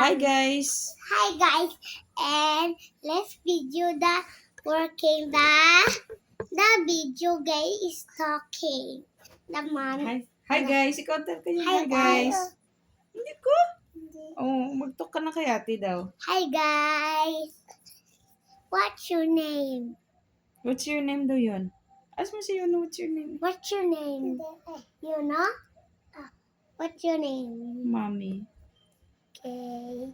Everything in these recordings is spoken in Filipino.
Hi guys! Hi guys, and let's video the working the video guy is talking. The mom. Hi guys! Ikaw talaga yung hi Hi guys! guys. Hindi ko! Oh, mag-talk ka na kay ate daw. Hi guys. What's your name? What's your name daw yun? Ask mo si Yuno, what's your name? What's your name? You know? What's your name? Mommy. Okay.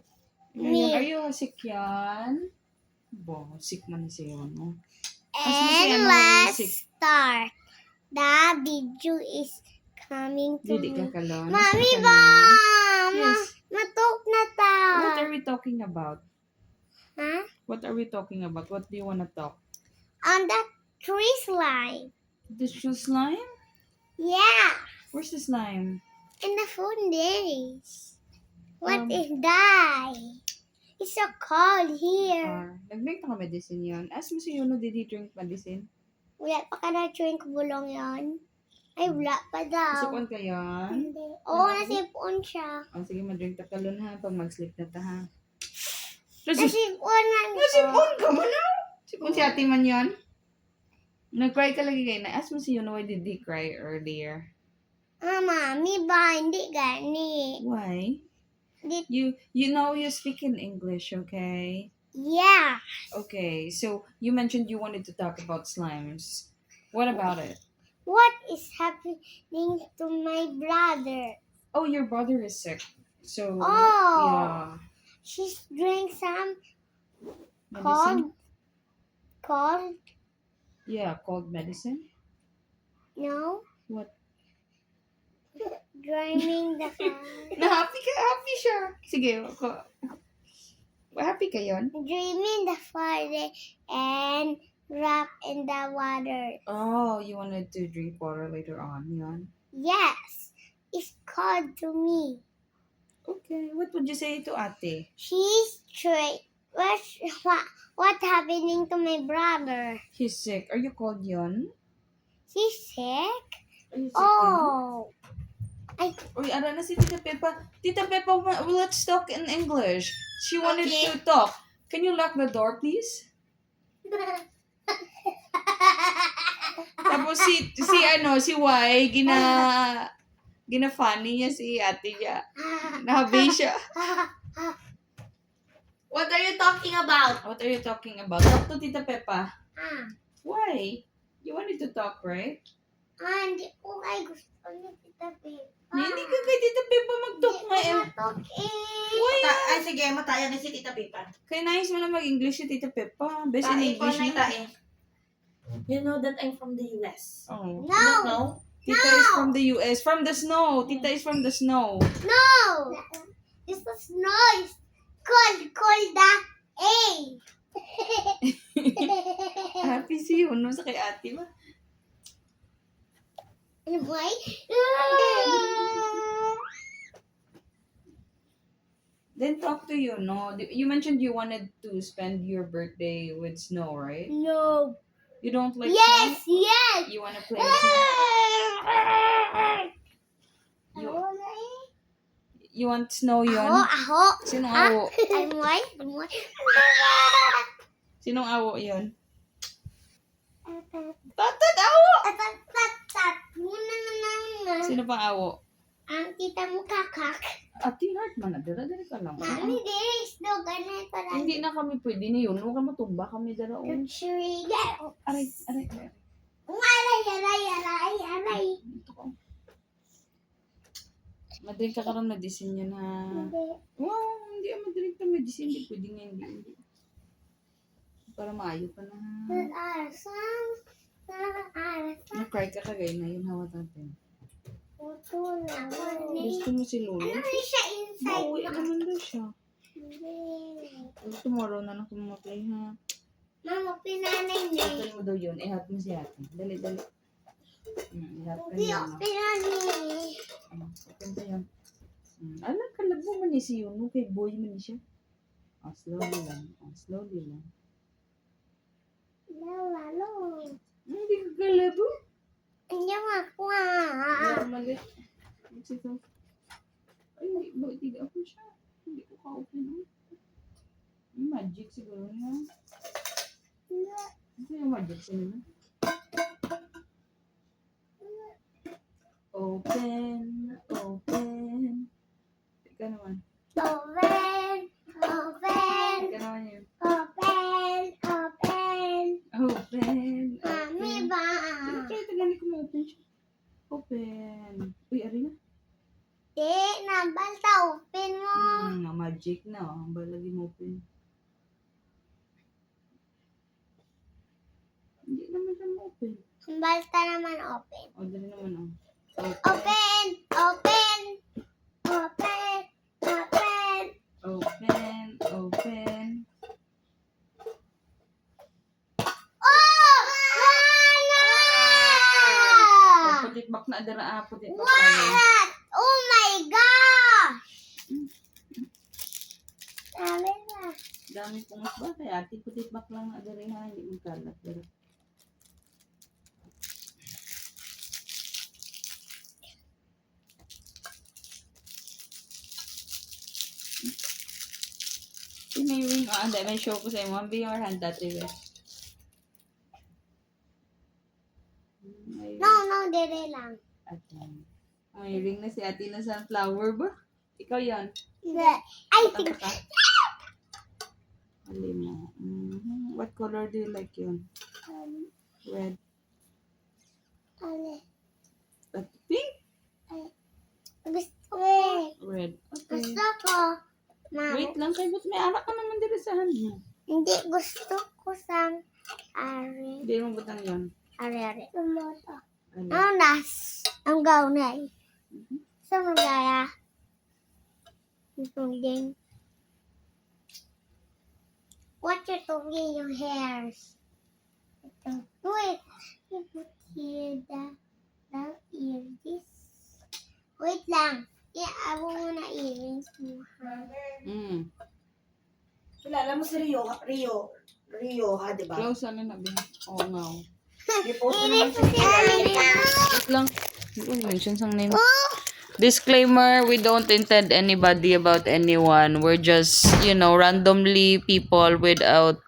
Ganyan. Are Me. you sick yan? Bo, sick man si Yuno. And let's start. The video is coming to Didi ka me. kalon. Mommy Nasaan ka ba? na? Yes. Matok na ta. What are we talking about? Huh? What are we talking about? What do you wanna talk? On the tree slime. The slime? Yeah. Where's the slime? In the phone days. What Um, is that? It's so cold here. Nag-make na ka medicine yun. Ask mo si Yuno, did he drink medicine? Wala pa ka na drink bulong yon. Ay, wala pa daw. Sipon ka yan? Hindi. Oo, nasipon siya. O sige, mag-drink ta kalon ha. Pag mag-sleep na ta ha. Nasipon na nito. Nasipon ka mo na? Sipon si ate man yun? Nag-cry ka lagi kayo na. Ask mo si Yuno, why did he cry earlier? Mami ba? Hindi gani. Why? Di- You know you speak in English, okay? Yeah. Okay, so you mentioned you wanted to talk about slimes. What about it? What is happening to my brother? Oh, your brother is sick. So, Oh. yeah. She's doing some Medicine? cold, Yeah, cold medicine. no? What? Draining the fire. Happy siya. Sige, happy ka yun? Dreaming the fire and wrap in the water. Oh, you wanted to drink water later on, yun? Yes, it's cold to me. Okay, what would you say to ate? She's straight. What happening to my brother? He's sick. Are you cold yun? She's sick? Are you sick Oh. yun? Uy, ara na si Tita Peppa. Tita Peppa, let's talk in English. She wanted Okay. to talk. Can you lock the door, please? Tapos si Y, gina-funny niya si ate niya. Nahabi siya. What are you talking about? What are you talking about? Talk to Tita Peppa. Why? You wanted to talk, right? Hindi ko ay gusto ni Tita Peppa. Hindi ka kay Tita Peppa mag-talk nga eh. Why? Ay, sige, mataya na si Tita Pipa. Kaya nais mo na mag-English si Tita Peppa. Best in Tae ko English na na. tae. You know that I'm from the US. Oh. You don't No! know? Tita is from the US. From the snow. Tita is from the snow. No! This was noise. Cold the A. Happy si Yuno sa kay ate ba? Ano ba? Then talk to Yuno. You mentioned you wanted to spend your birthday with snow, right? No. You don't like Yes, snow? yes. You wanna play with snow? You want snow yun? Aho. Sinong awo? Amoy. Sinong awo yun? Tatat awo! Sino pang awo? Ang tita mo kakak. Ate heart man na. Dala ka lang. Mami, there is no ganun para. Hindi na kami pwede ni yun. Huwag ka matumba kami dala. Luxury. Aray. Aray. Dito ko. Madrink ka karoon medicine yun ha. Wow, hindi ang madrink na medicine. Hindi pwede nga hindi. Para maayo ka na ha. Na-cry ka kagay na yun hawat natin. Gusto mo si Lolo? Ano siya inside? Mauwi naman daw siya. Tomorrow na lang kumamatay ha. Mama, pinanay niya. Ihatid mo daw yun. Ihat mo si ate. Dali. Ihat ka Hindi niya. ako pinanay. Open tayo. Alam, kalabo man ni si Yuno. Kay boy man ni siya. Slowly lang. Lalo. Hindi ka kalabo. Hindi ako Normal eh. Ay, tiga ako siya. Hindi ko ka-open. Yung magic siguro niya. Ano yung magic sa nila? Open. Teka naman. Open. Teka naman yun. Open. Mami ba? Kaya tagali ko ma-open siya. Open. Uy, ari na. Di, nabalta open mo. Magic na. Ang balagi mo open. Hindi naman siya ma-open. Balta naman open. O, dali naman o. Open. Open. Oh! Wala! Putit bak na adara. Putit bak na. What? Oh my gosh! Sabi na. Dami pong ba? Kaya ati putit bak lang na adara ha. Hindi magkalat. Pero may ring. Hindi. May show ko sa inyo. One your hand that way. No, dere lang. At may ring na si ate na sunflower ba? Ikaw yan. I think Mali mo. What color do you like yun? Red. At pink? gusto Red. Okay. Gusto ko. Ma'am, Wait lang kayo. Ba't may alak ka naman dito sa hand mo? hindi gusto ko sa are. Hindi mo butang yun. Are. Tumoto. Ano? Ang nas. Ang gaunay. Sa magaya. Itungin. What you doing your hairs? Do it. You put here the earrings. Wait lang. I want na earrings mo. Kilala mo si Rio, ha, di ba? Close ano na ba? Oo nga. I-post mo naman si Wait lang. Hindi ko mention sang name. Disclaimer, we don't intend anybody about anyone. We're just, randomly people without